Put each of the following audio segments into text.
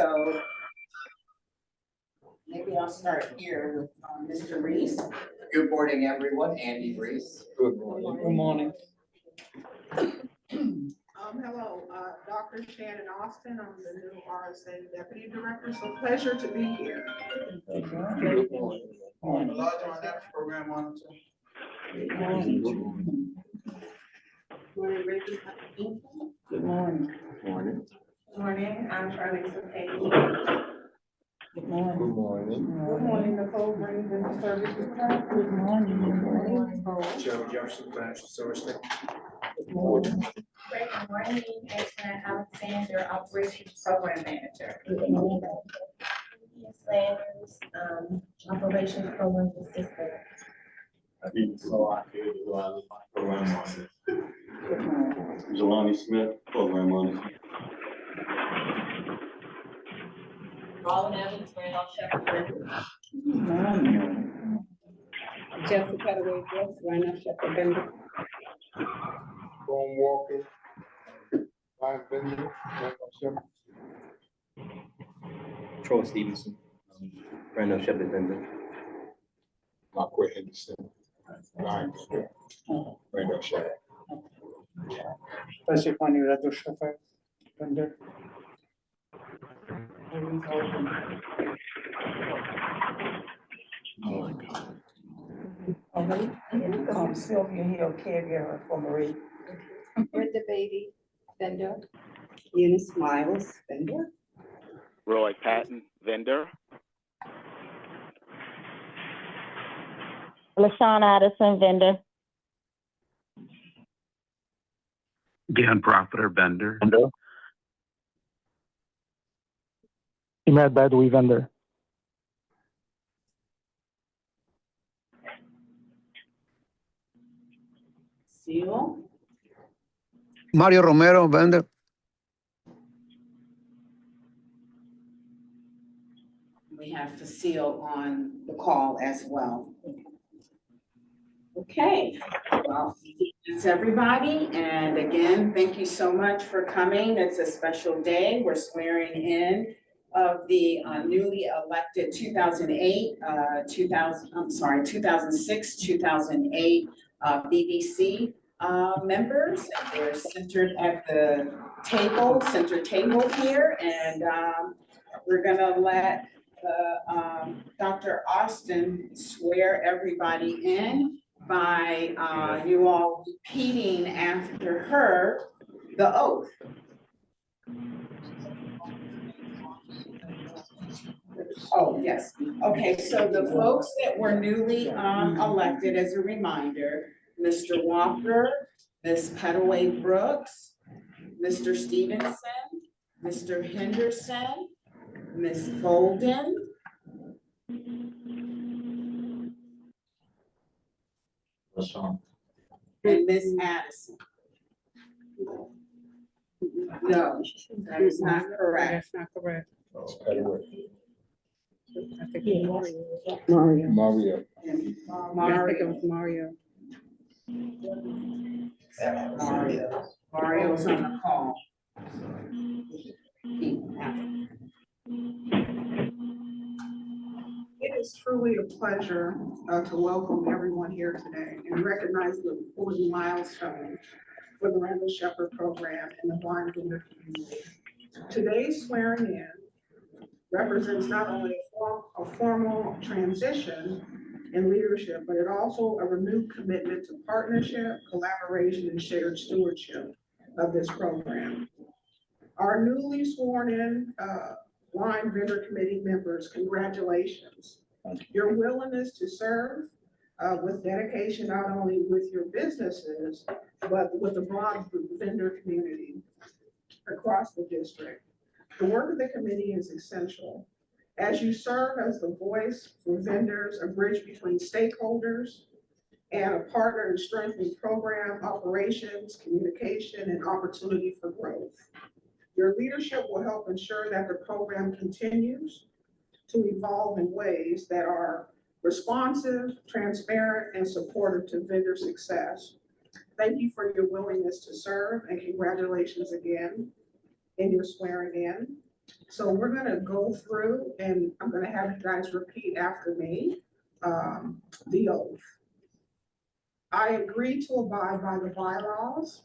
So maybe I'll start here with Mr. Reese. Good morning, everyone. Andy Reese. Good morning. Good morning. Hello, Dr. Shannon Austin. I'm the new RSA Deputy Director. So pleasure to be here. Good morning. Morning. Program monitor. Good morning. Morning. Morning, I'm Charlize Page. Good morning. Good morning. Good morning, Nicole Green, Business Services. Good morning. Good morning. Joe Jefferson, Financial Services. Good morning. Great morning, Antoinette Alexander, Operations Program Manager. Good morning. Sanders, Operations Program Assistant. Program monitor. Good morning. Jelani Smith, program monitor. Robin Evans, Randolph Shepherd. Good morning. Jessica Petaway Brooks, Rhino Shepherd Bender. Ron Walker. Ryan Bender. Randolph Shepherd. Troy Stevenson, Randolph Shepherd Bender. Marquette Henderson. Ryan Bender. Randolph Shepherd. Pasifani Raju Shepherd Bender. Sylvia Hill, caregiver for Marie. Brenda Beatty Bender. Eunice Miles Bender. Roy Patton, vendor. LaShawn Addison, vendor. Dan Profiter, vendor. Imad Badawi, vendor. Seal. Mario Romero, vendor. We have Facile on the call as well. Okay, well, that's everybody. And again, thank you so much for coming. It's a special day. We're swearing in of the newly elected 2006, 2008 BBC members. They're centered at the center table here. And we're gonna let Dr. Austin swear everybody in by you all repeating after her the oath. Oh, yes. Okay, so the folks that were newly elected, as a reminder, Mr. Walker, Ms. Petaway Brooks, Mr. Stevenson, Mr. Henderson, Ms. Golden, and Ms. Addison. No, that is not correct. That's not correct. I think it was Mario. Mario. And I think it was Mario. Mario's on the call. It is truly a pleasure to welcome everyone here today and recognize the important milestone for the Randall Shepherd program and the blind vendor community. Today's swearing in represents not only a formal transition in leadership, but it also a renewed commitment to partnership, collaboration, and shared stewardship of this program. Our newly sworn in blind vendor committee members, congratulations. Your willingness to serve with dedication, not only with your businesses, but with the broad vendor community across the district. The work of the committee is essential. As you serve as the voice for vendors, a bridge between stakeholders, and a partner in strengthening program operations, communication, and opportunity for growth. Your leadership will help ensure that the program continues to evolve in ways that are responsive, transparent, and supportive to vendor success. Thank you for your willingness to serve, and congratulations again in your swearing in. So we're gonna go through and I'm gonna have you guys repeat after me, the oath. I agree to abide by the bylaws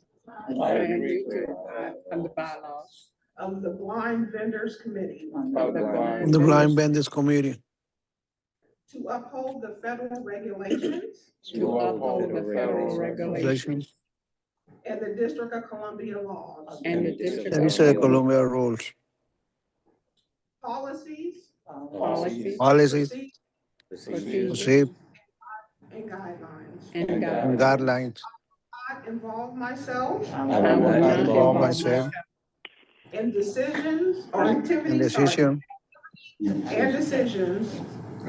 I agree to abide by the bylaws of the Blind Vendors Committee of the blind. The Blind Vendors Committee, to uphold the federal regulations To uphold the federal regulations regulations, and the District of Columbia laws, and the District and of the Columbia rules, policies, policies, policies, procedures, procedures, and guidelines. and and guidelines. guidelines. I involve myself I will not Involve myself in decisions or in activities, sorry, decision and decisions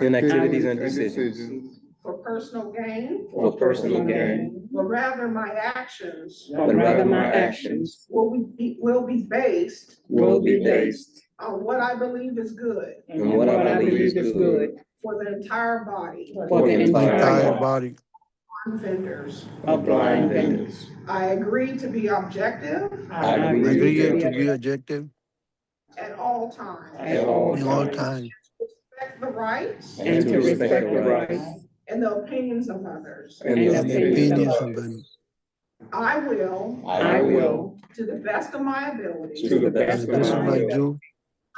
In activities and decisions for personal gain, for personal gain, but rather my actions but rather my actions will be based will be based on what I believe is good and what I believe is good for the entire body for the the entire entire body body. of vendors. of blind vendors. I agree to be objective I Agree to be objective at all times, at all in all times, times, respect the rights and to respect the rights and the opinions of others. and and the the opinions opinions of of others. them. I will, I will, to the best of my ability, to the And best of this is my my ability, do,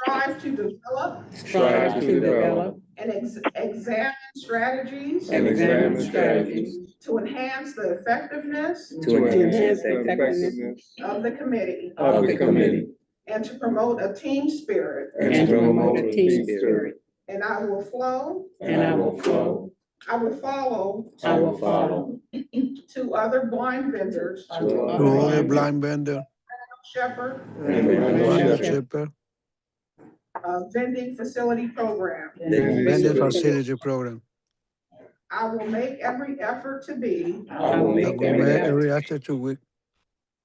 strive to develop strive to develop and examine strategies and examine strategies to enhance the effectiveness to enhance the effectiveness of the committee of the committee and to promote a team spirit. and to promote a team spirit. And I will flow, And I will flow, I will follow I will follow two other blind vendors, to to all the other blind vendor, Shepherd and Randall Randall Shepherd Shepherd, vending facility program. vendor facility program. I will make every effort to be I will I make will every make effort every effort to work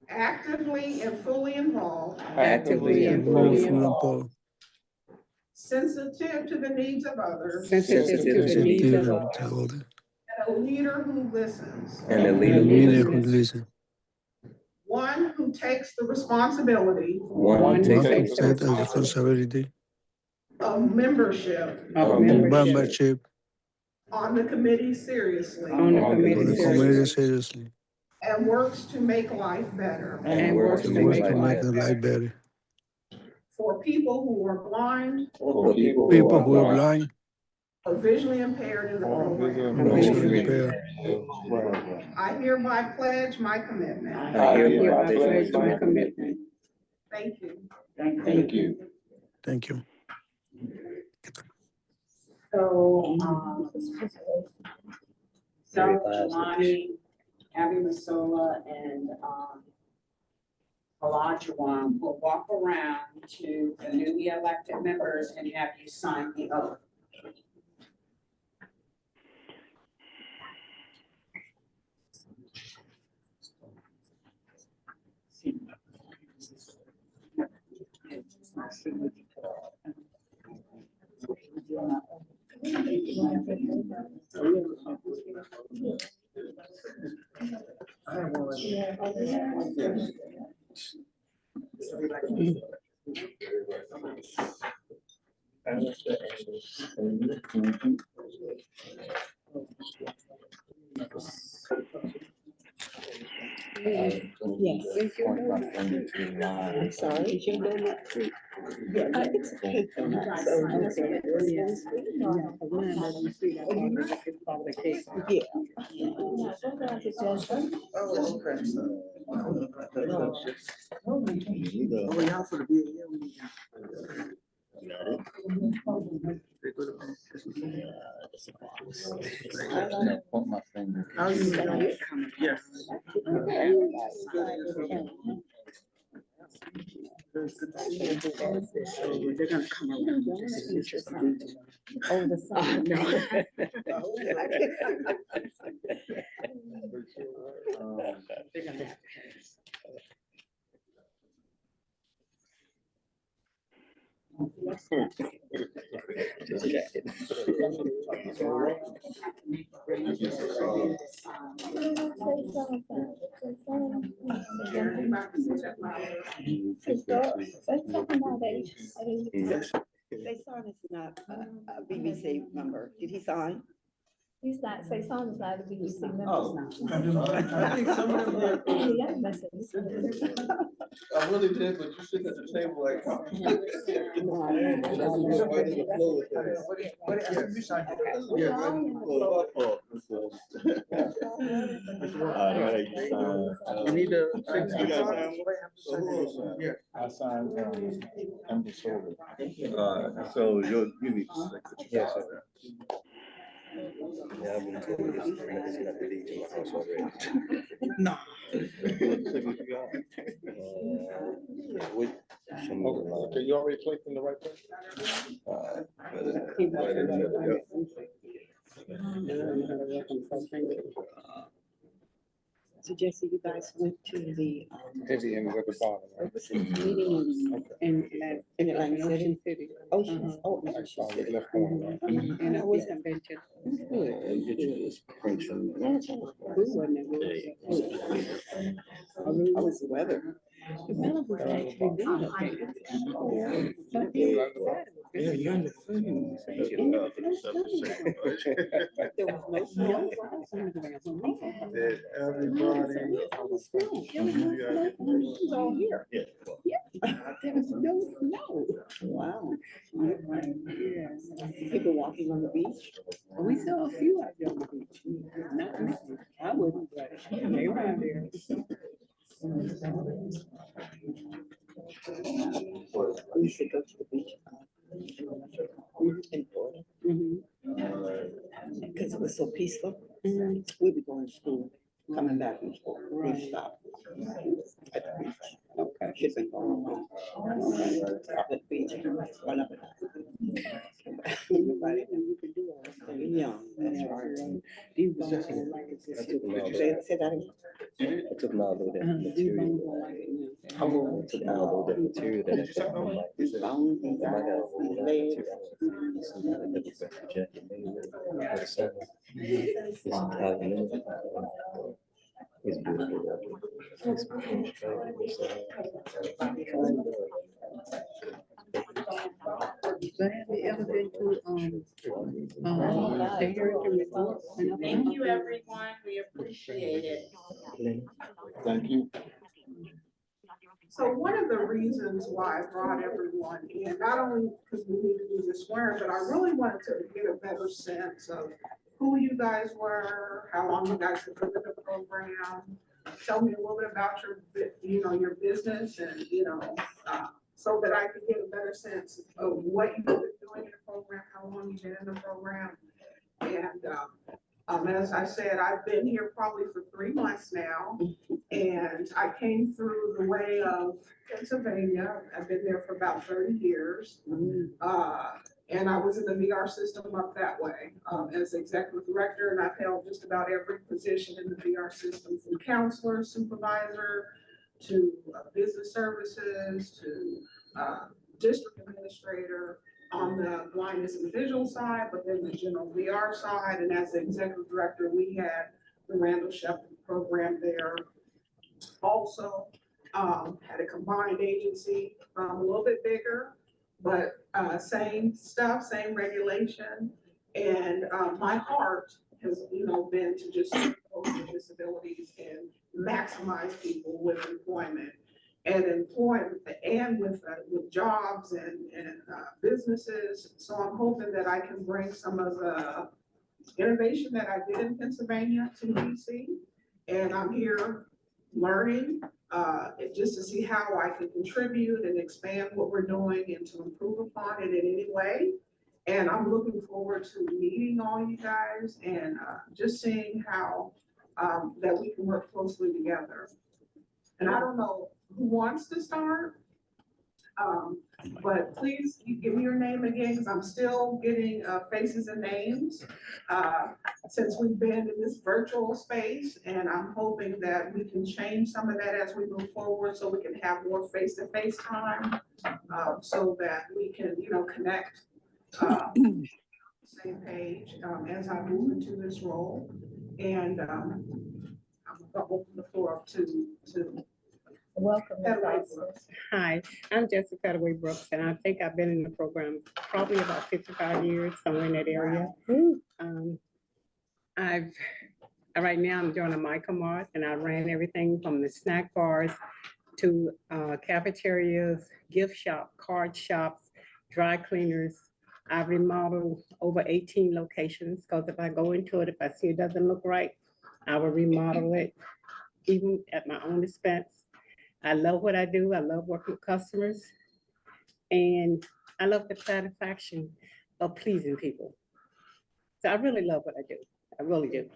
actively and fully involved, actively and move fully through involved, sensitive to the needs of others, sensitive to the needs of others, and a leader who listens, and a and leader a who leader who listens. listen. one who takes the responsibility One One who who takes takes the the Take the responsibility of membership of and membership membership on the committee seriously on the on committee the community seriously seriously, and works to make life better and works to to work make to make life the life better. for people who are blind for people People who are blind, or visually impaired in the program. and visually visually impaired. I hereby pledge my commitment. I hereby pledge my commitment. Thank you. Thank you. Thank you. So, Selma, Jelani, Abby Masola, and, Olajuwon will walk around to the newly elected members and have you sign the oath. Yes. I'm sorry. Is your donut free? Yeah, it's a cake donut. So, okay. Yes. Yeah, but mine doesn't free. I thought it was probably cake. Yeah. Point my finger. Yes. They're gonna come around. Oh, the sun. No. They're gonna have Just chatting. Saison is not a BBC member. Did he sign? He's not, Saison is not a BBC member. Oh. I think some of them were. Yeah, that's it. I really did, but you sitting at the table like. You need to. You got time? Yeah. I signed, Ember Silver. So you need to. Yes, Yeah, I've been told it's got the lead to my house already. No. Okay, you already clicked in the right place? So Jesse, you guys went to the Heavy end at the bottom. Right? meeting in Atlantic City. Oceans, oh, I Ocean saw the City. left corner. And I was convention. Good. How was the weather? The weather was actually good up there. But Yeah, you're in the thing. there was no snow. Everybody. All here. Yeah. There was no snow. Wow. Yeah. People walking on the beach. We saw a few out there on the beach. Not me. I wouldn't, but they were out there. We used to go to the beach. In Florida. Because it was so peaceful. We'd be going to school, coming back from school. We'd stop at the beach. Okay. Kids been going home. Stop at the beach, run up and down. Everybody, you could do all that. Young, that's right. Say that again. I took all of that material. How long? I took all of that material that I found. I'm like, this is- I might have a whole lot of material. Some kind of double breasted jacket maybe for the summer. It's entirely new. It's beautiful. It's But have you ever been to, the Hurricane Resort? Thank you, everyone. We appreciate it. Thank you. So one of the reasons why I brought everyone in, not only because we need to do this swearing, but I really wanted to get a better sense of who you guys were, how long you guys have been in the program. Tell me a little bit about your business and, so that I could get a better sense of what you've been doing in the program, how long you've been in the program. And as I said, I've been here probably for 3 months now, and I came through the way of Pennsylvania. I've been there for about 30 years. And I was in the VR system up that way as executive director, and I've held just about every position in the VR system, from counselor, supervisor, to business services, to district administrator, on the blindness and visual side, but then the general VR side. And as the executive director, we had the Randall Shepherd program there. Also had a combined agency, a little bit bigger, but same stuff, same regulation. And my heart has, been to just support disabilities and maximize people with employment. And employment and with jobs and businesses. So I'm hoping that I can bring some of the innovation that I did in Pennsylvania to DC. And I'm here learning just to see how I can contribute and expand what we're doing and to improve upon it in any way. And I'm looking forward to meeting all you guys and just seeing how that we can work closely together. And I don't know who wants to start. But please give me your name again, because I'm still getting faces and names since we've been in this virtual space. And I'm hoping that we can change some of that as we move forward, so we can have more face-to-face time, so that we can, connect same page as I move into this role. And I'm gonna open the floor up to Welcome, Ms. Isis. Hi, I'm Jessica Petaway Brooks, and I think I've been in the program probably about 55 years, somewhere in that area. Right now I'm doing a Micah Mart, and I ran everything from the snack bars to cafeterias, gift shop, card shops, dry cleaners. I've remodeled over 18 locations, because if I go into it, if I see it doesn't look right, I will remodel it, even at my own expense. I love what I do. I love working with customers. And I love the satisfaction of pleasing people. So I really love what I do. I really do.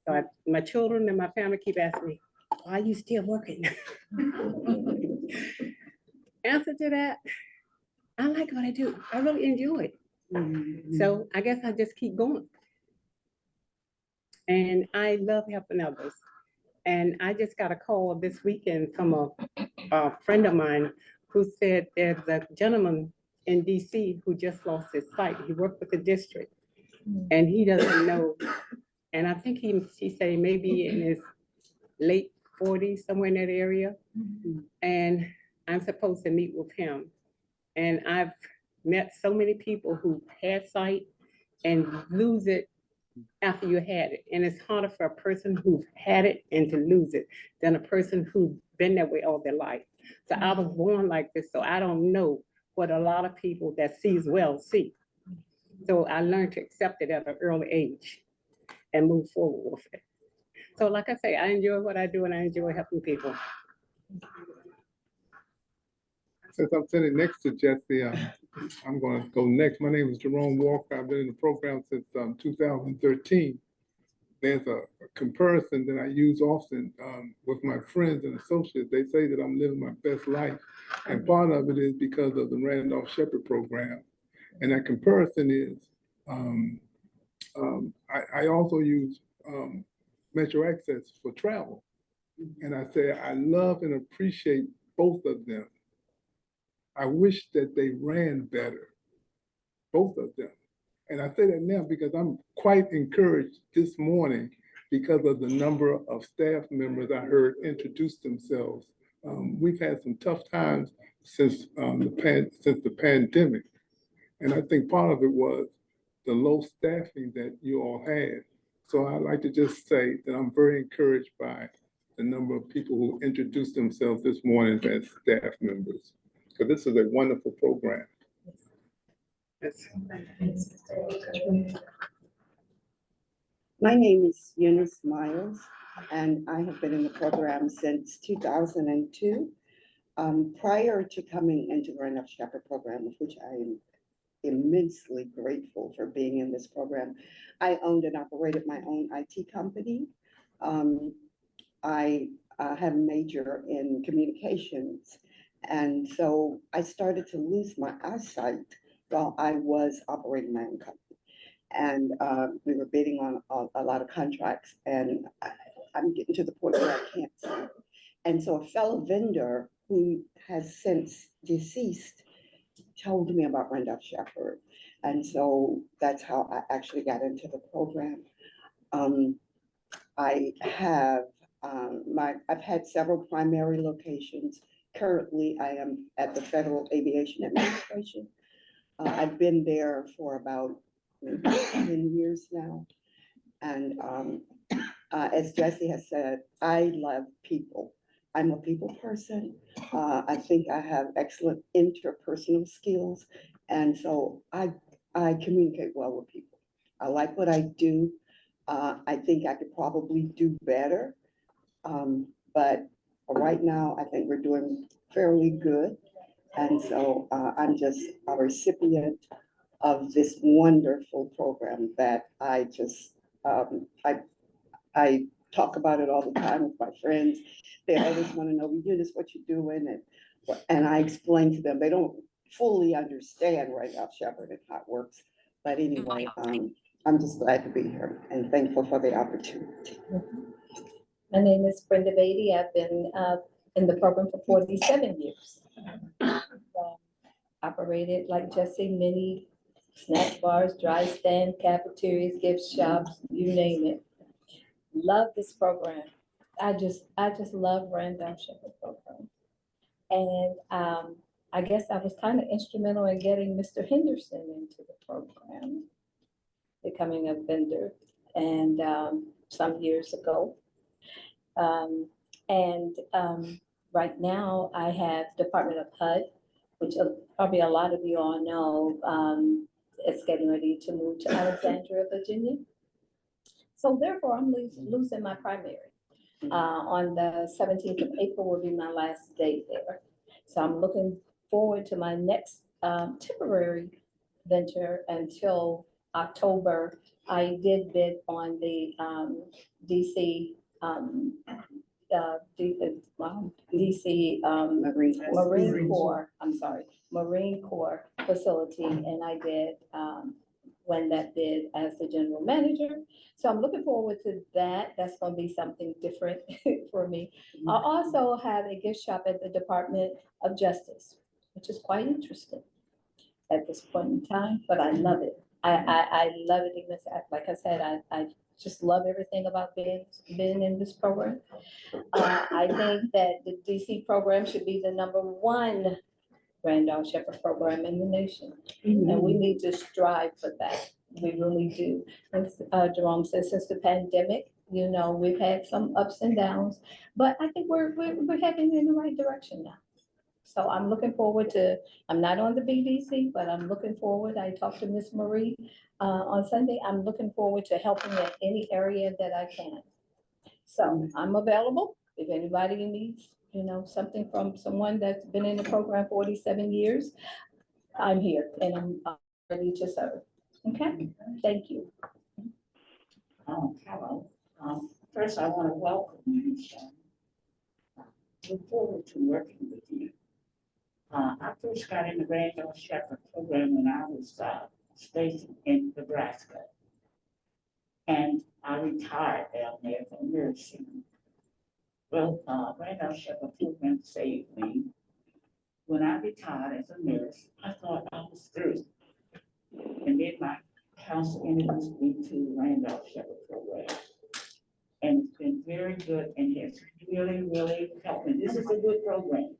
So my children and my family keep asking me, why are you still working? Answer to that, I like what I do. I really enjoy it. So I guess I just keep going. And I love helping others. And I just got a call this weekend from a friend of mine who said there's a gentleman in DC who just lost his sight. He worked with the district and he doesn't know. And I think he said maybe in his late 40s, somewhere in that area. And I'm supposed to meet with him. And I've met so many people who had sight and lose it after you had it. And it's harder for a person who's had it and to lose it than a person who's been that way all their life. So I was born like this, so I don't know what a lot of people that sees well see. So I learned to accept it at an early age and move forward with it. So like I say, I enjoy what I do and I enjoy helping people. Since I'm sitting next to Jesse, I'm going to go next. My name is Jerome Walker. I've been in the program since 2013. There's a comparison that I use often with my friends and associates. They say that I'm living my best life. And part of it is because of the Randolph Shepherd program. And that comparison is, I also use Metro Access for travel. And I say, I love and appreciate both of them. I wish that they ran better, both of them. And I say that now because I'm quite encouraged this morning because of the number of staff members I heard introduce themselves. We've had some tough times since the pandemic. And I think part of it was the low staffing that you all had. So I'd like to just say that I'm very encouraged by the number of people who introduced themselves this morning as staff members. Because this is a wonderful program. My name is Eunice Miles, and I have been in the program since 2002. Prior to coming into the Randolph Shepherd program, of which I am immensely grateful for being in this program, I owned and operated my own IT company. I have a major in communications. And so I started to lose my eyesight while I was operating my own company. And we were bidding on a lot of contracts, and I'm getting to the point where I can't see. And so a fellow vendor who has since deceased told me about Randolph Shepherd. And so that's how I actually got into the program. I have I've had several primary locations. Currently, I am at the Federal Aviation Administration. I've been there for about 10 years now. And as Jesse has said, I love people. I'm a people person. I think I have excellent interpersonal skills. And so I communicate well with people. I like what I do. I think I could probably do better. But right now, I think we're doing fairly good. And so I'm just a recipient of this wonderful program that I just, I talk about it all the time with my friends. They always want to know, Eunice, what you're doing. And And I explained to them, they don't fully understand Randolph Shepherd and how it works. But anyway, I'm just glad to be here and thankful for the opportunity. My name is Brenda Beatty. I've been in the program for 47 years. Operated, like Jesse, many snack bars, dry stand, cafeterias, gift shops, you name it. Love this program. I just love Randolph Shepherd program. And I guess I was kind of instrumental in getting Mr. Henderson into the program, becoming a vendor, and some years ago. Right now I have Department of HUD, which probably a lot of you all know, is getting ready to move to Alexandria, Virginia. So therefore, I'm losing my primary. On the 17th of April will be my last day there. So I'm looking forward to my next temporary venture until October. I did bid on the DC Marine Corps facility, and I did win that bid as the general manager. So I'm looking forward to that. That's going to be something different for me. I also have a gift shop at the Department of Justice, which is quite interesting at this point in time, but I love it. I love it. Even like I said, I just love everything about being in this program. I think that the DC program should be the #1 Randolph Shepherd program in the nation. And we need to strive for that. We really do. As Jerome says, since the pandemic, you know, we've had some ups and downs, but I think we're heading in the right direction now. So I'm looking forward to, I'm not on the BDC, but I'm looking forward. I talked to Miss Marie on Sunday. I'm looking forward to helping in any area that I can. So I'm available if anybody needs, you know, something from someone that's been in the program 47 years. I'm here and I'm ready to serve. Okay, thank you. Hello. First, I want to welcome you, Sean. Look forward to working with you. I first got in the Randolph Shepherd program when I was stationed in Nebraska. And I retired down there from nursing. Well, Randolph Shepherd program saved me. When I retired as a nurse, I thought I was through. And then my counsel introduced me to the Randolph Shepherd program. And it's been very good and has really, really helped me. This is a good program.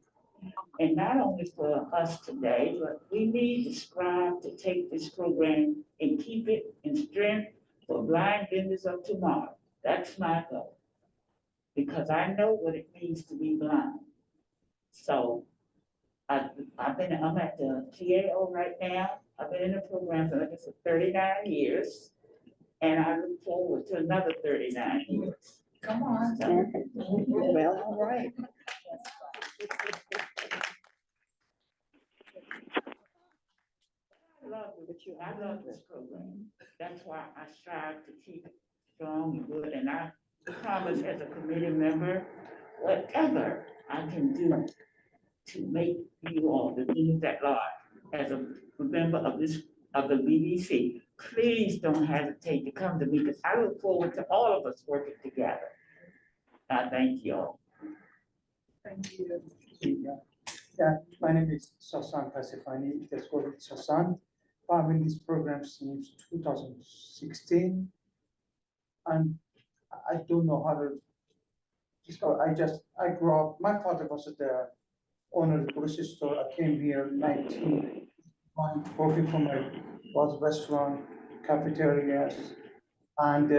And not only for us today, but we need to strive to take this program and keep it in strength for blind vendors of tomorrow. That's my goal. Because I know what it means to be blind. So I'm at the TAO right now. I've been in the program for 39 years. And I look forward to another 39 years. Come on. So, Well, all right. I love this program. That's why I strive to keep it strong and good. And I promise as a committee member, whatever I can do to make you all the means at large as a member of the BBC, please don't hesitate to come to me because I look forward to all of us working together. I thank you all. Thank you. Yeah, my name is Sasan Pasifani. That's called Sasan. I'm in this program since 2016. And I don't know how to discover. I grew up, my father was the owner of the grocery store. I came here in 1991, working for my was restaurant, cafeterias. And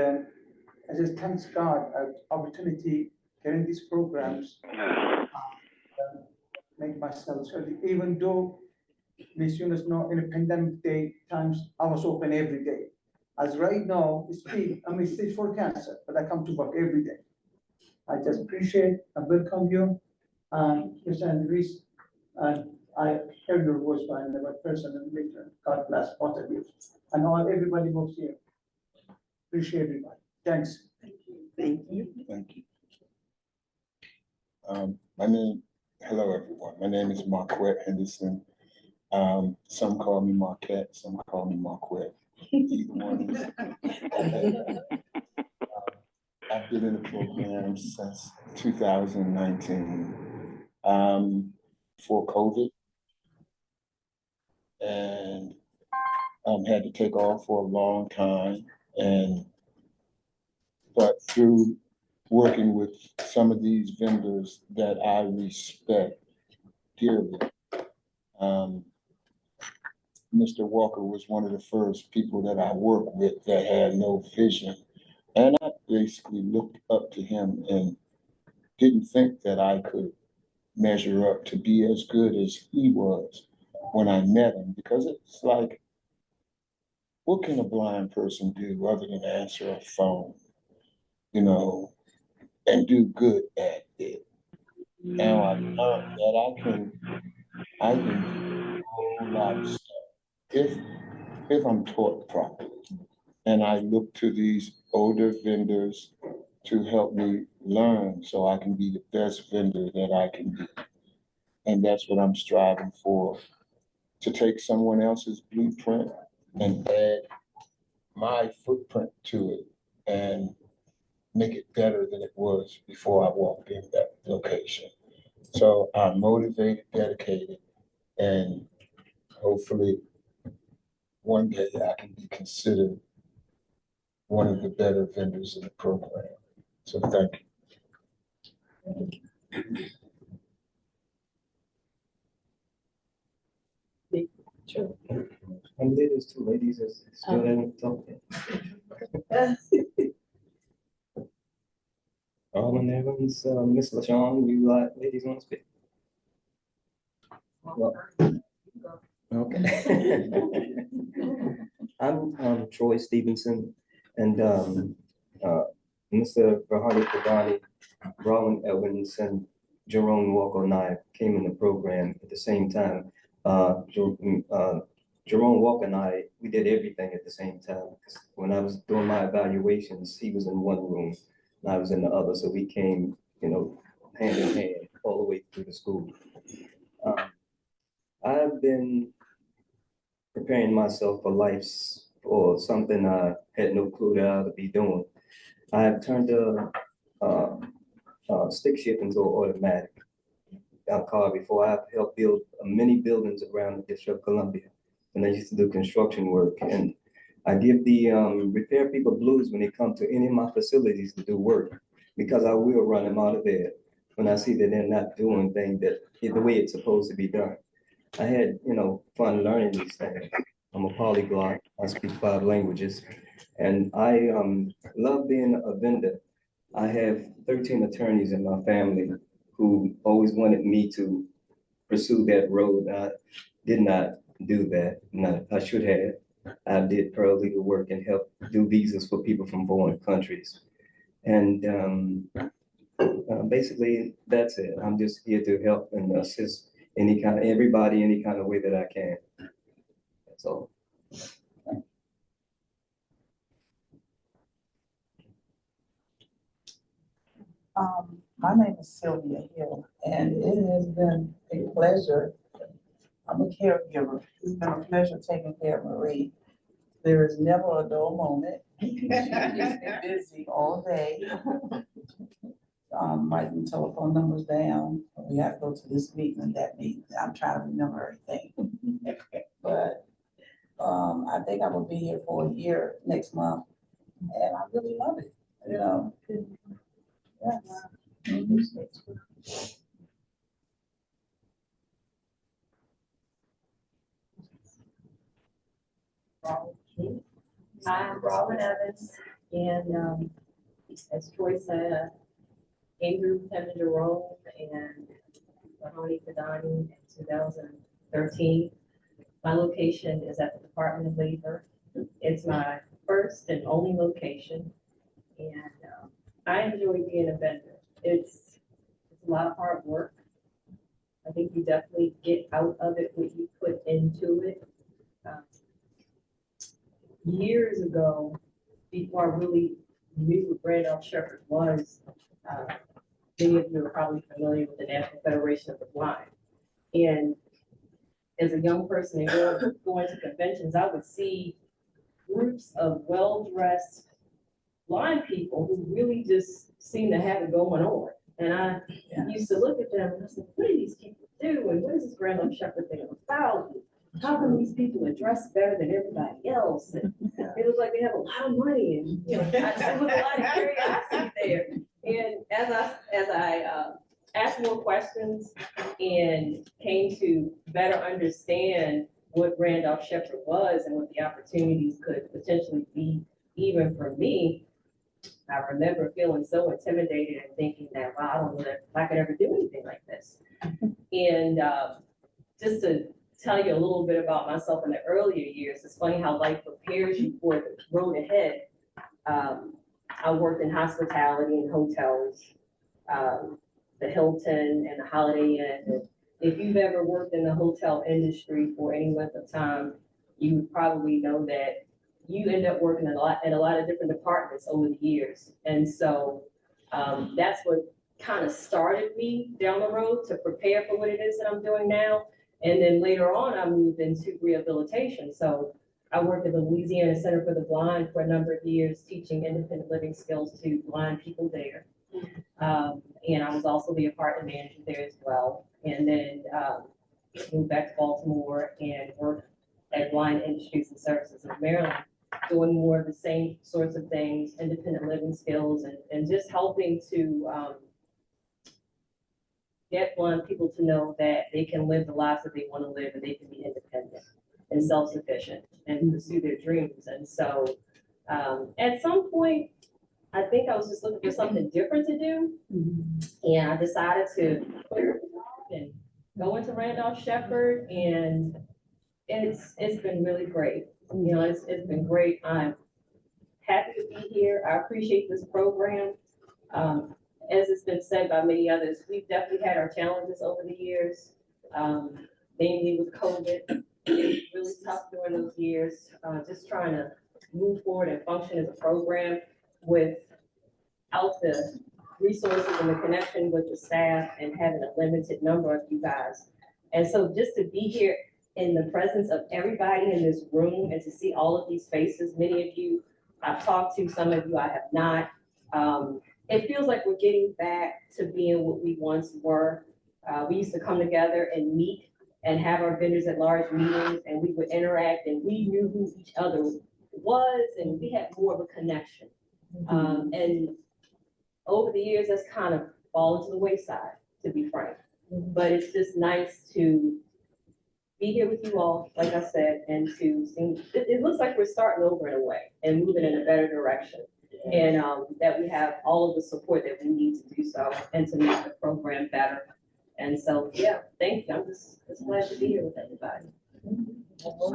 I just thanks God, opportunity getting these programs, make myself ready. Even though Miss Eunice know in a pandemic day times, I was open every day. As right now, I'm in stage 4 cancer, but I come to work every day. I just appreciate and welcome you. Mr. Andres, and I heard your voice by another person and later. God bless both of you. And everybody who's here. Appreciate everybody. Thanks. Thank you. Thank you. My name Hello, everyone. My name is Marquette Henderson. Some call me Marquette, some call me Marquette. Either one is. I've been in the program since 2019, for COVID. And had to take off for a long time. But through working with some of these vendors that I respect dearly, Mr. Walker was one of the first people that I worked with that had no vision. And I basically looked up to him and didn't think that I could measure up to be as good as he was when I met him, because it's like, what can a blind person do other than answer a phone, and do good at it? Now I've learned that I can do a whole lot of stuff if I'm taught properly. And I look to these older vendors to help me learn so I can be the best vendor that I can be. And that's what I'm striving for, to take someone else's blueprint and add my footprint to it and make it better than it was before I walked in that location. So I'm motivated, dedicated, and hopefully one day I can be considered one of the better vendors in the program. So thank you. Sure. I believe there's two ladies that still haven't talked. Alvin Evans, Miss LaShawn, you ladies want to speak? Well, okay. I'm Troy Stevenson, and Mr. Rahani Padani, Rowan Evans, and Jerome Walker and I came in the program at the same time. Jerome Walker and I, we did everything at the same time. When I was doing my evaluations, he was in one room and I was in the other. So we came, hand in hand all the way through the school. I've been preparing myself for or something I had no clue that I would be doing. I have turned a stick shift into an automatic car before. I've helped build many buildings around the District of Columbia. And I used to do construction work. And I give the repair people blues when they come to any of my facilities to do work, because I will run them out of bed when I see that they're not doing things the way it's supposed to be done. I had, fun learning these things. I'm a polyglot. I speak 5 languages. And I love being a vendor. I have 13 attorneys in my family who always wanted me to pursue that road. I did not do that. I should have. I did paralegal work and helped do visas for people from foreign countries. And basically, that's it. I'm just here to help and assist everybody, any kind of way that I can. That's all. My name is Sylvia Hill, and it has been a pleasure. I'm a caregiver. It's been a pleasure taking care of Marie. There is never a dull moment. She keeps me busy all day. Writing telephone numbers down. We have to go to this meeting and that meeting. I'm trying to remember everything. But I think I will be here for a year next month, and I really love it. Yes. I'm Robin Evans, and as Troy said, Andrew Lieutenant Jerome and Rahani Padani in 2013. My location is at the Department of Labor. It's my first and only location, and I enjoy being a vendor. It's a lot of hard work. I think you definitely get out of it what you put into it. Years ago, before I really knew what Randolph Sheppard was, many of you are probably familiar with the National Federation of the Blind. And as a young person and going to conventions, I would see groups of well-dressed blind people who really just seem to have it going on. And I used to look at them and I said, what do these people do? And what is this Grand Old Shepherd thing about? How come these people are dressed better than everybody else? And they look like they have a lot of money, and there was a lot of curiosity there. And as I asked more questions and came to better understand what Randolph Shepherd was and what the opportunities could potentially be even for me, I remember feeling so intimidated and thinking that, wow, I don't know if I could ever do anything like this. And just to tell you a little bit about myself in the earlier years, it's funny how life prepares you for the road ahead. I worked in hospitality and hotels, the Hilton and the Holiday Inn. And if you've ever worked in the hotel industry for any length of time, you would probably know that you end up working in a lot of different departments over the years. And so that's what kind of started me down the road to prepare for what it is that I'm doing now. And then later on, I moved into rehabilitation. So I worked at the Louisiana Center for the Blind for a number of years, teaching independent living skills to blind people there. And I was also the apartment manager there as well. And then moved back to Baltimore and worked at Blind Industries and Services in Maryland, doing more of the same sorts of things, independent living skills, and just helping to get blind people to know that they can live the lives that they want to live and they can be independent and self-sufficient and pursue their dreams. And so at some point, I think I was just looking for something different to do. And I decided to quit my job and go into Randolph Shepherd, and it's been really great. You know, it's been great. I'm happy to be here. I appreciate this program. As it's been said by many others, we've definitely had our challenges over the years, mainly with COVID. It was really tough during those years, just trying to move forward and function as a program without the resources and the connection with the staff and having a limited number of you guys. And so just to be here in the presence of everybody in this room and to see all of these faces, many of you I've talked to, some of you I have not. It feels like we're getting back to being what we once were. We used to come together and meet and have our vendors at large meetings, and we would interact, and we knew who each other was, and we had more of a connection. And over the years, that's kind of fallen to the wayside, to be frank. But it's just nice to be here with you all, like I said, and to see, it looks like we're starting over in a way and moving in a better direction. And that we have all of the support that we need to do so and to make the program better. And so, yeah, thank you. I'm just glad to be here with everybody. We're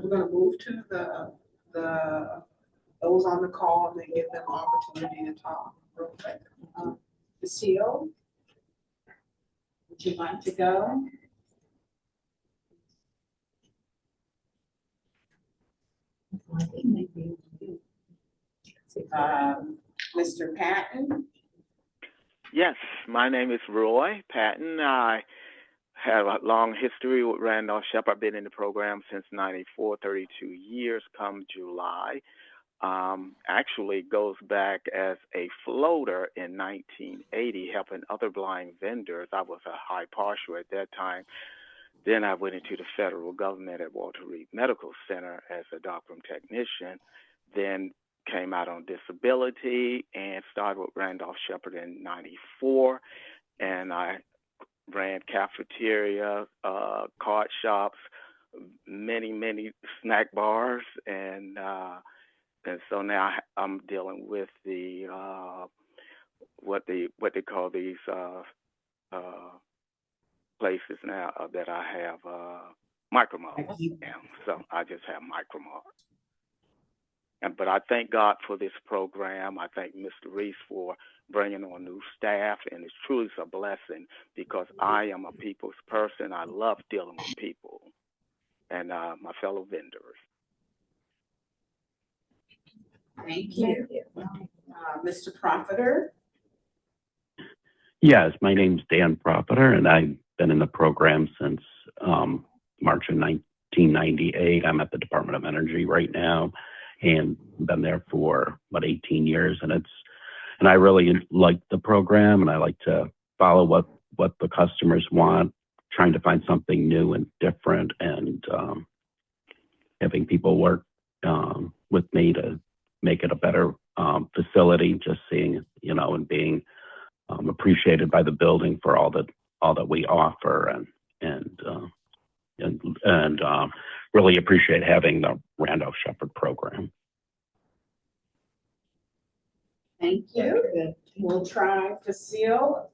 gonna move to the those on the call and then give them opportunity to talk real quick. Lucille, would you like to go? Mr. Patton? Yes, my name is Roy Patton. I have a long history with Randolph Shepherd. I've been in the program since '94, 32 years come July. Actually goes back as a floater in 1980, helping other blind vendors. I was a high partial at that time. Then I went into the federal government at Walter Reed Medical Center as a darkroom technician. Then came out on disability and started with Randolph Shepherd in '94. And I ran cafeteria, card shops, many snack bars, and so now I'm dealing with the what they call these places now that I have Micro-Mart. So I just have Micro-Mart. But I thank God for this program. I thank Mr. Reese for bringing on new staff, and it's truly a blessing because I am a people's person. I love dealing with people and my fellow vendors. Thank you. Mr. Profiter? Yes, my name's Dan Propiter, and I've been in the program since March of 1998. I'm at the Department of Energy right now, and been there for about 18 years. And I really like the program, and I like to follow what the customers want, trying to find something new and different, and having people work with me to make it a better facility. Just seeing, and being appreciated by the building for all that we offer, and really appreciate having the Randolph Shepherd program. Thank you. We'll try Facile.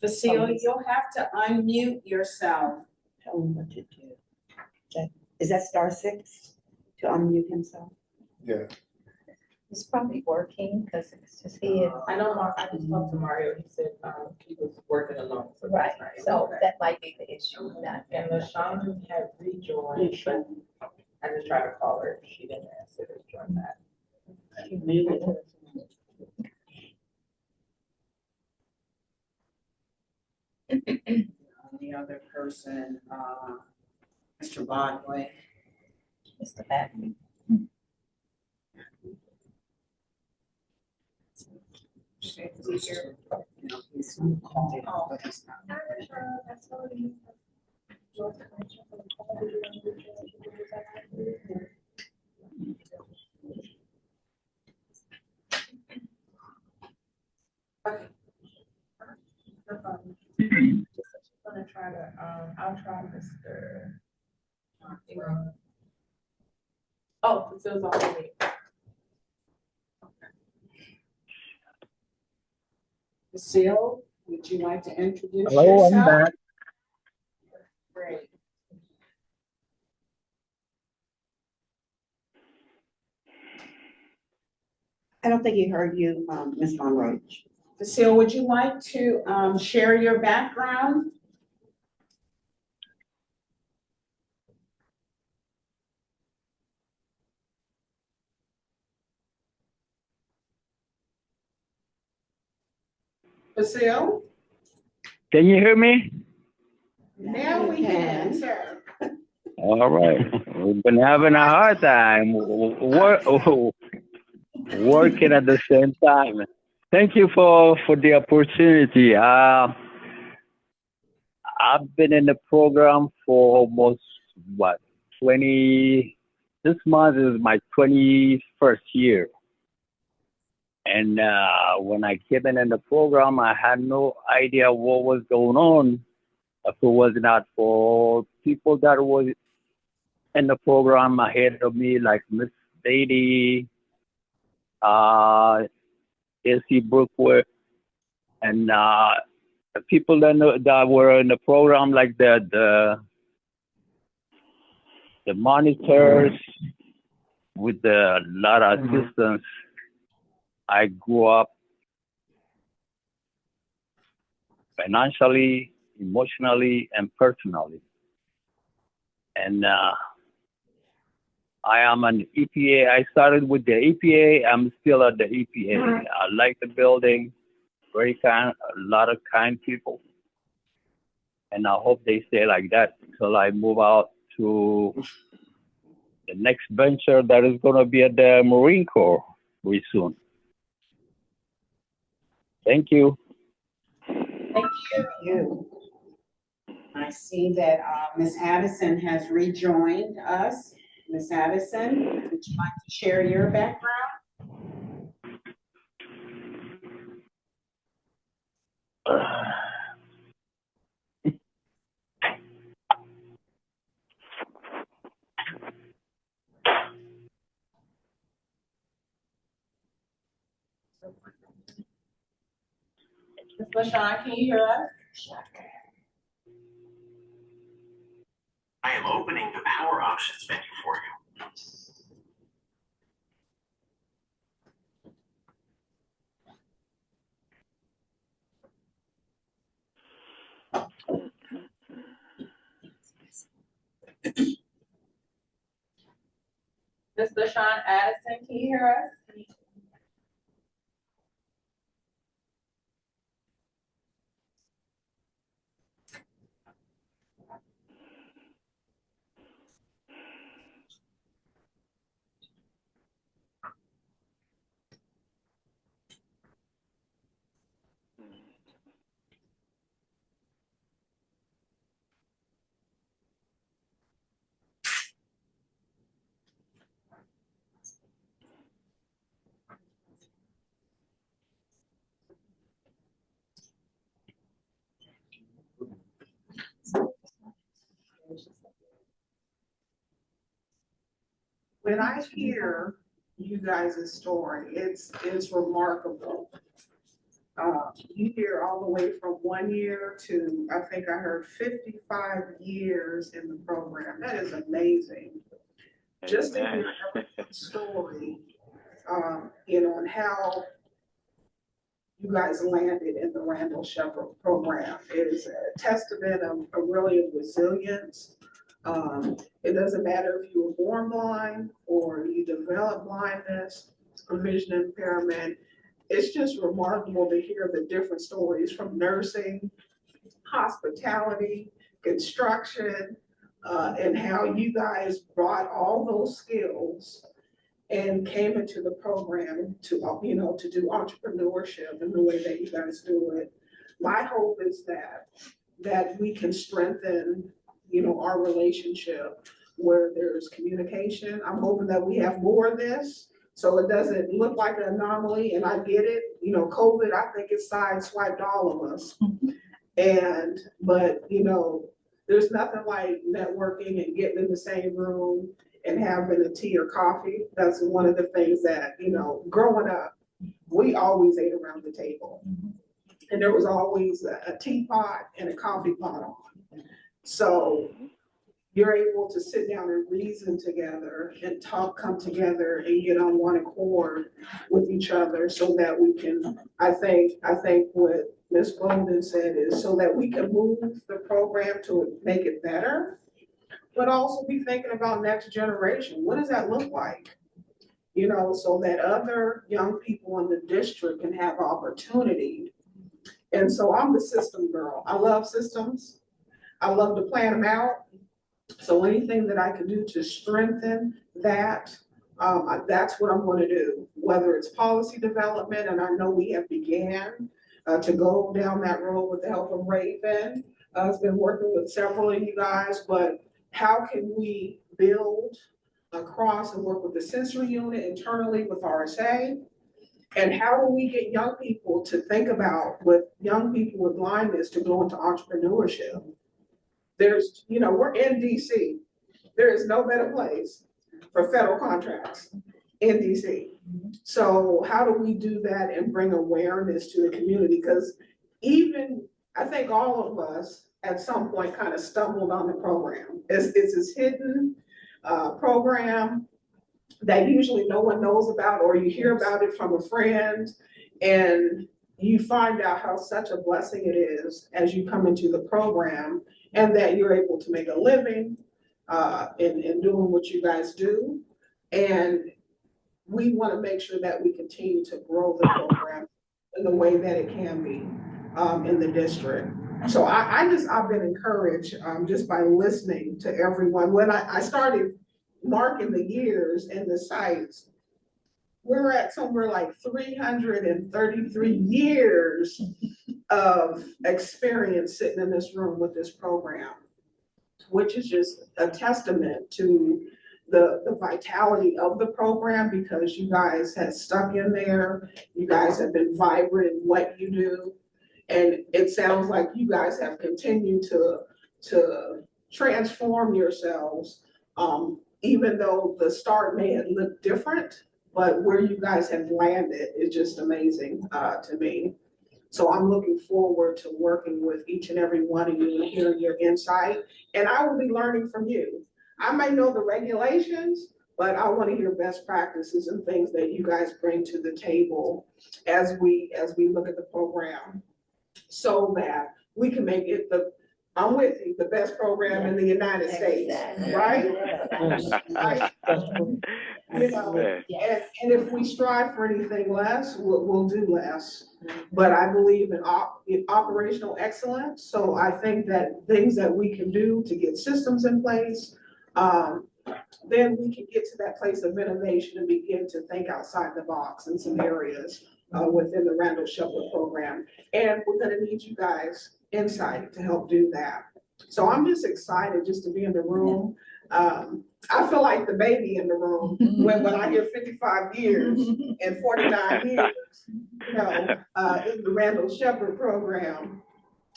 Facile, you'll have to unmute yourself. Tell him what to do. Is that *6 to unmute himself? Yeah. It's probably working because it's just here. I know, I just talked to Mario, he said, he was working alone. So Right, that's so right. that might be the issue, not. And LaShawn had rejoined, but I just tried to call her, she didn't answer to join that. The other person, Mr. Bodway. Mr. Bagley. Gonna try to, I'll try Mr. Ingram. Oh, Facile's already. Facile, would you like to introduce Hello, yourself? I'm back. Great. I don't think he heard you, Ms. Von Roach. Facile, would you like to share your background? Facile? Can you hear me? Now we can, sir. All right. We've been having a hard time working at the same time. Thank you for the opportunity. I've been in the program for almost 20. This month is my 21st year. And when I came in the program, I had no idea what was going on. If it was not for people that was in the program ahead of me, like Miss Beatty, A.C. Brookwood, and the people that were in the program, like the monitors, with a lot of assistance. I grew up financially, emotionally, and personally. And I am an EPA. I started with the EPA. I'm still at the EPA. I like the building, very kind, a lot of kind people. And I hope they stay like that until I move out to the next venture that is going to be at the Marine Corps very soon. Thank you. Thank you. I see that Ms. Addison has rejoined us. Ms. Addison, would you like to share your background? Ms. LaShawn, can you hear us? I am opening the power options menu for you. Ms. Mr. Sean Addison, can you hear us? When I hear you guys' story, it's remarkable. You hear all the way from 1 year to, I think I heard 55 years in the program. That is amazing. Just to hear everyone's story, and how you guys landed in the Randall Shepherd program is a testament of really resilience. It doesn't matter if you were born blind or you develop blindness or vision impairment. It's just remarkable to hear the different stories from nursing, hospitality, construction, and how you guys brought all those skills and came into the program to, to do entrepreneurship in the way that you guys do it. My hope is that we can strengthen, our relationship where there's communication. I'm hoping that we have more of this, so it doesn't look like an anomaly. And I get it, COVID, I think it sideswiped all of us. But there's nothing like networking and getting in the same room and having a tea or coffee. That's one of the things that, growing up, we always ate around the table. And there was always a teapot and a coffee pot on. So you're able to sit down and reason together and come together and get on one accord with each other so that we can, I think what Ms. Golden said is so that we can move the program to make it better, but also be thinking about next generation. What does that look like? So that other young people in the district can have opportunity. And so I'm the system girl. I love systems. I love to plan them out. So anything that I can do to strengthen that, that's what I'm going to do, whether it's policy development, and I know we have began to go down that road with the help of Raven. I've been working with several of you guys, but how can we build across and work with the sensory unit internally with RSA? And how do we get young people to think about, with young people with blindness, to go into entrepreneurship? There's, we're in DC. There is no better place for federal contracts in DC. So how do we do that and bring awareness to the community? Because I think all of us at some point kind of stumbled on the program. It's this hidden program that usually no one knows about, or you hear about it from a friend, and you find out how such a blessing it is as you come into the program, and that you're able to make a living in doing what you guys do. And we want to make sure that we continue to grow the program in the way that it can be in the district. So I've been encouraged just by listening to everyone. When I started marking the years and the sites, we're at somewhere like 333 years of experience sitting in this room with this program, which is just a testament to the vitality of the program, because you guys have stuck in there. You guys have been vibrant in what you do. And it sounds like you guys have continued to transform yourselves, even though the start may have looked different, but where you guys have landed is just amazing to me. So I'm looking forward to working with each and every one of you and hearing your insight. And I will be learning from you. I may know the regulations, but I want to hear best practices and things that you guys bring to the table as we look at the program, so that we can make it I'm with you, the best program in the United States, right? Right. You know, and if we strive for anything less, we'll do less. But I believe in operational excellence, so I think that things that we can do to get systems in place, then we can get to that place of innovation and begin to think outside the box in some areas within the Randall Shepherd program. And we're gonna need you guys' insight to help do that. So I'm just excited just to be in the room. I feel like the baby in the room when I hear 55 years and 49 years, you know, in the Randall Shepherd program.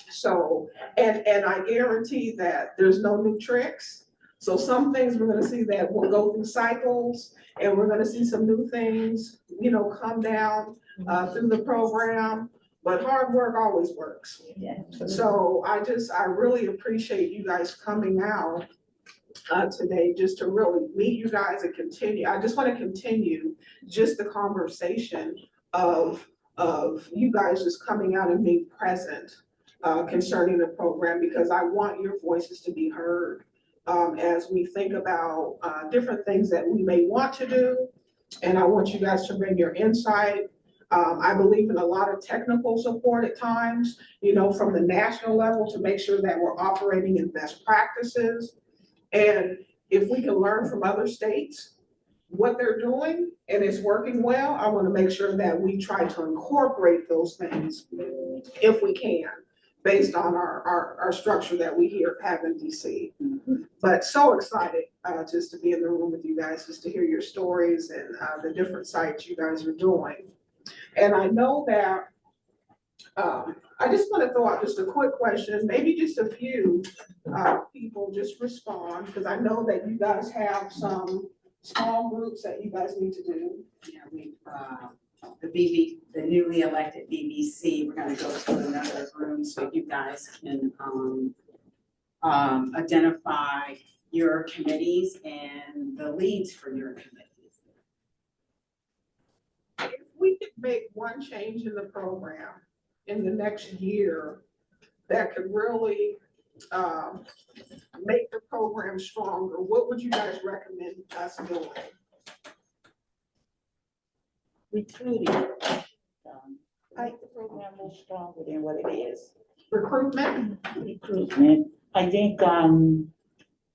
So, and I guarantee that there's no new tricks. So some things we're gonna see that will go through cycles, and we're gonna see some new things, you know, come down through the program. But hard work always works. Yeah. So I really appreciate you guys coming out today just to really meet you guys and continue. I just want to continue just the conversation of you guys just coming out and being present concerning the program, because I want your voices to be heard as we think about different things that we may want to do. And I want you guys to bring your insight. I believe in a lot of technical support at times, you know, from the national level to make sure that we're operating in best practices. And if we can learn from other states what they're doing and it's working well, I want to make sure that we try to incorporate those things if we can, based on our structure that we here have in DC. But so excited just to be in the room with you guys, just to hear your stories and the different sites you guys are doing. And I know that, I just want to throw out just a quick question, maybe just a few people just respond, because I know that you guys have some small groups that you guys need to do. Yeah, the newly elected BBC, we're gonna go to another room so you guys can identify your committees and the leads for your committees. If we could make one change in the program in the next year that could really make the program stronger, what would you guys recommend us doing? Recruiting. Make the program more stronger than what it is. Recruitment? Recruitment. I think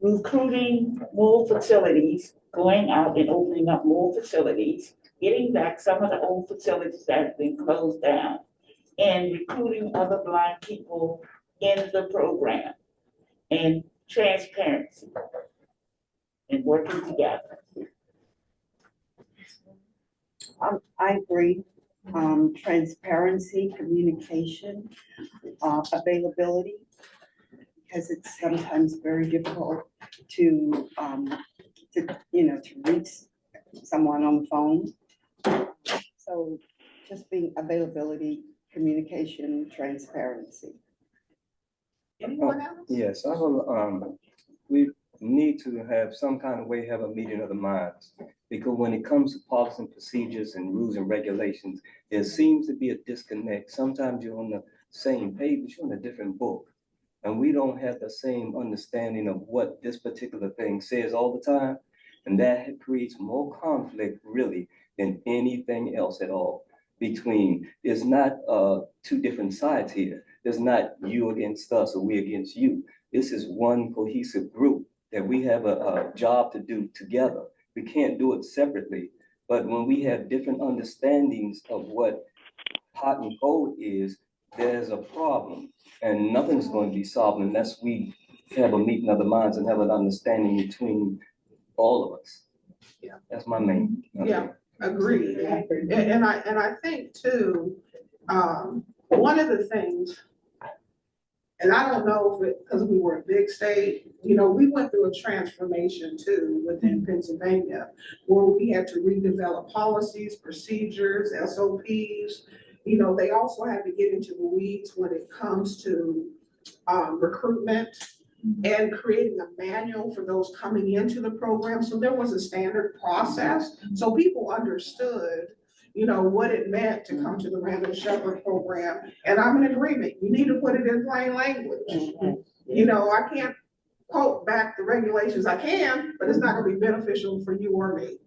recruiting more facilities, going out and opening up more facilities, getting back some of the old facilities that have been closed down, and recruiting other blind people in the program, and transparency, and working together. I agree. Transparency, communication, availability, because it's sometimes very difficult to reach someone on the phone. So just being availability, communication, transparency. Anyone else? Yes, I will, we need to have some kind of way, have a meeting of the minds. Because when it comes to policy and procedures and rules and regulations, there seems to be a disconnect. Sometimes you're on the same page, but you're on a different book. And we don't have the same understanding of what this particular thing says all the time. And that creates more conflict really than anything else at all. There's not two different sides here. There's not you against us or we against you. This is one cohesive group that we have a job to do together. We can't do it separately, but when we have different understandings of what hot and cold is, there's a problem, and nothing's going to be solved unless we have a meeting of the minds and have an understanding between all of us. Yeah, that's my main. Yeah, agreed. And I think too, one of the things, and I don't know if it, because we were a big state, you know, we went through a transformation too within Pennsylvania, where we had to redevelop policies, procedures, SOPs. You know, they also had to get into the weeds when it comes to recruitment and creating a manual for those coming into the program. So there was a standard process. So people understood, you know, what it meant to come to the Randall Shepherd program. And I'm in agreement, you need to put it in plain language. You know, I can't quote back the regulations, I can, but it's not gonna be beneficial for you or me.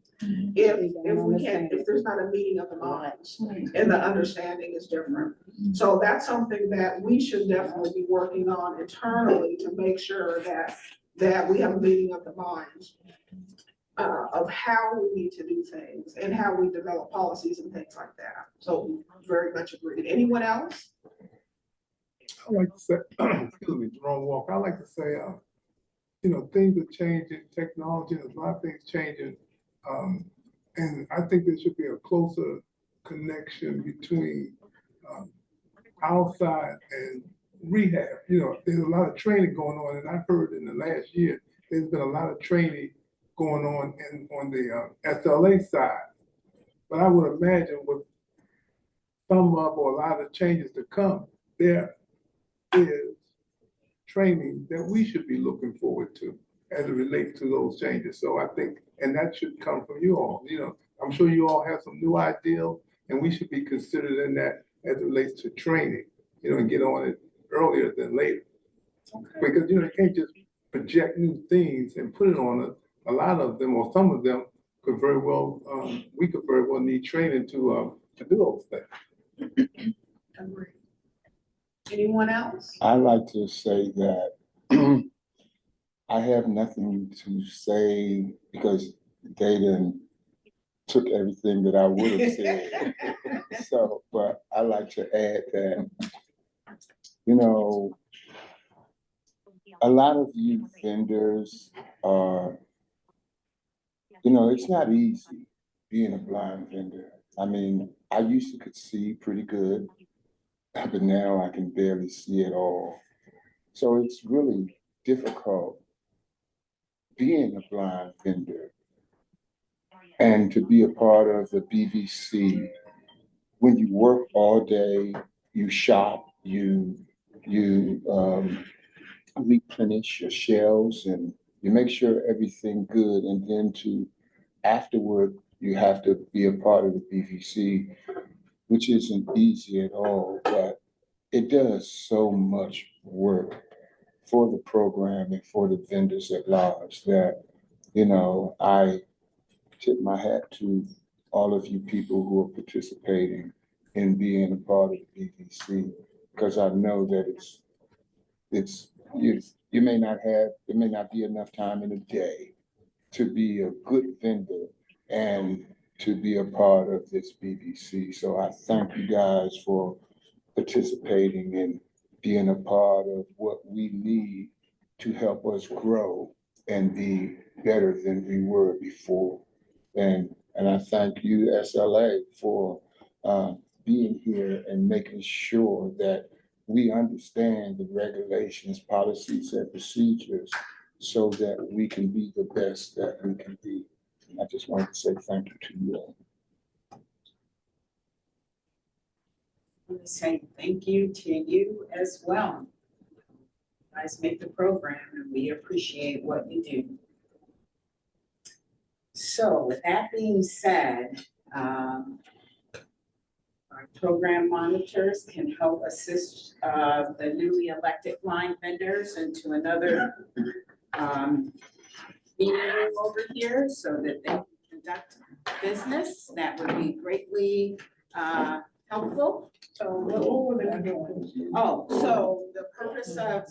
If there's not a meeting of the minds and the understanding is different. So that's something that we should definitely be working on internally to make sure that we have a meeting of the minds of how we need to do things and how we develop policies and things like that. So very much agreed. Anyone else? I like to say, excuse me, Jerome Walker, I like to say, you know, things are changing, technology, there's a lot of things changing. And I think there should be a closer connection between outside and rehab. You know, there's a lot of training going on, and I've heard in the last year, there's been a lot of training going on on the SLA side. But I would imagine with some of or a lot of changes to come, there is training that we should be looking forward to as it relates to those changes. So I think, and that should come from you all. You know, I'm sure you all have some new ideas, and we should be considered in that as it relates to training, you know, and get on it earlier than later. Okay. Because, you know, you can't just project new things and put it on us. A lot of them, or some of them, could very well, we could very well need training to do those things. Agreed. Anyone else? I like to say that I have nothing to say because they done took everything that I would have said. So, but I like to add that, you know, a lot of you vendors are, you know, it's not easy being a blind vendor. I mean, I used to could see pretty good, but now I can barely see at all. So it's really difficult being a blind vendor and to be a part of the BVC. When you work all day, you shop, you replenish your shelves and you make sure everything good, and then to afterward you have to be a part of the BVC, which isn't easy at all, but it does so much work for the program and for the vendors at large that, you know, I tip my hat to all of you people who are participating in being a part of the BVC, because I know that you may not have, there may not be enough time in a day to be a good vendor and to be a part of this BVC. So I thank you guys for participating and being a part of what we need to help us grow and be better than we were before. And I thank you, SLA, for being here and making sure that we understand the regulations, policies, and procedures so that we can be the best that we can be. And I just wanted to say thank you to you all. I want to say thank you to you as well. You guys make the program and we appreciate what you do. So with that being said, our program monitors can help assist the newly elected blind vendors into another meeting room over here so that they can conduct business. That would be greatly helpful. So what were they doing? Oh, so the purpose of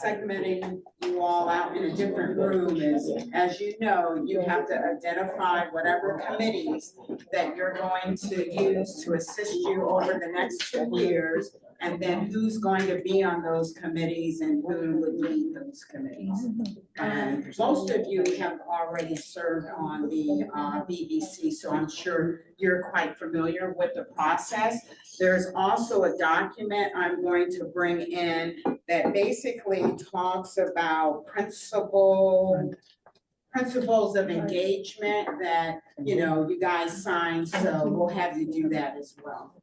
segmenting you all out in a different room is, as you know, you have to identify whatever committees that you're going to use to assist you over the next 2 years, and then who's going to be on those committees and who would lead those committees. And most of you have already served on the BVC, so I'm sure you're quite familiar with the process. There's also a document I'm going to bring in that basically talks about principles of engagement that, you know, you guys sign, so we'll have you do that as well.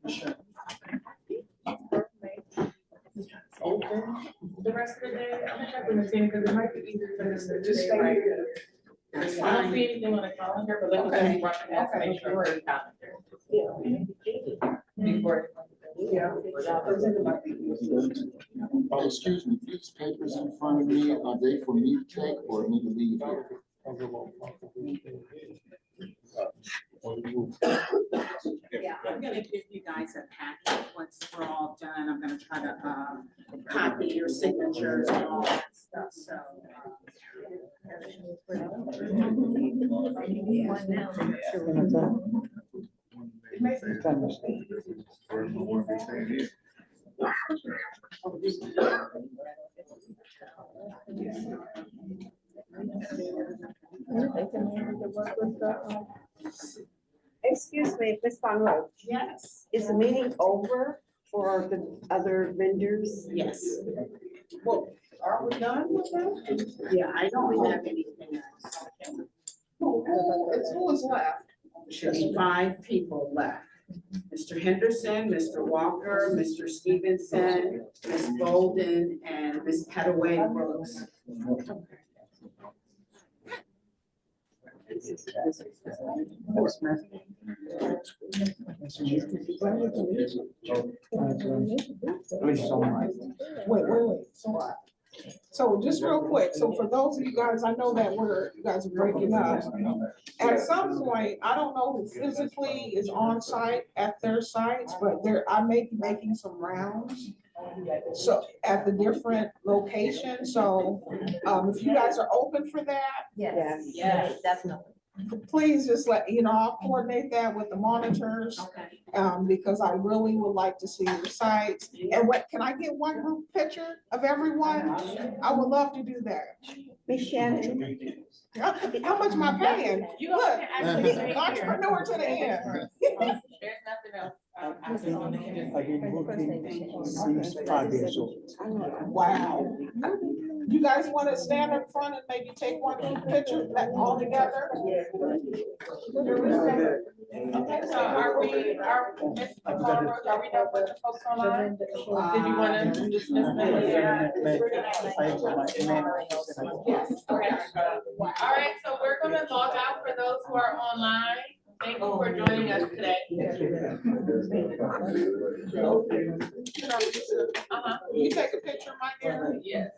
Sure. Open the rest of the day. I'm not gonna say because it might be easier for us to just stay right here. That's I don't fine. see anything on the calendar, but let me Okay. just run the information on the calendar. Before. Oh, excuse me, these papers in front of me, are they for me to take or me to leave here? Yeah, I'm gonna give you guys a packet once we're all done. I'm gonna try to, copy your signatures and all that stuff, so. Excuse me, Ms. Von Roach, Yes. is the meeting over for the other vendors? Yes. Well, are we done with that? Yeah, I don't have anything else. Who is left? Should be 5 people left. Mr. Henderson, Mr. Walker, Mr. Stevenson, Ms. Bolden, and Ms. Petaway Brooks. So just real quick, so for those of you guys, I know that you guys are breaking up. At some point, I don't know who physically is on site at their sites, but I may be making some rounds. So at the different locations, so if you guys are open for that. Yes. Yes, definitely. Please just I'll coordinate that with the monitors. Because I really would like to see your sites. And can I get one group picture of everyone? I would love to do that. Ms. Shannon? How much am I paying? You Look, can actually stay here. entrepreneur to the end. There's nothing else. I just wanted to just- I've been working since 5 years old. Wow. You guys want to stand up front and maybe take one group picture all together? Okay, so are we done with the folks online? Did you want to dismiss them? Yeah. Yes. Okay. All right, so we're gonna log out for those who are online. Thank you for joining us today. You take a picture, my dear? Yes.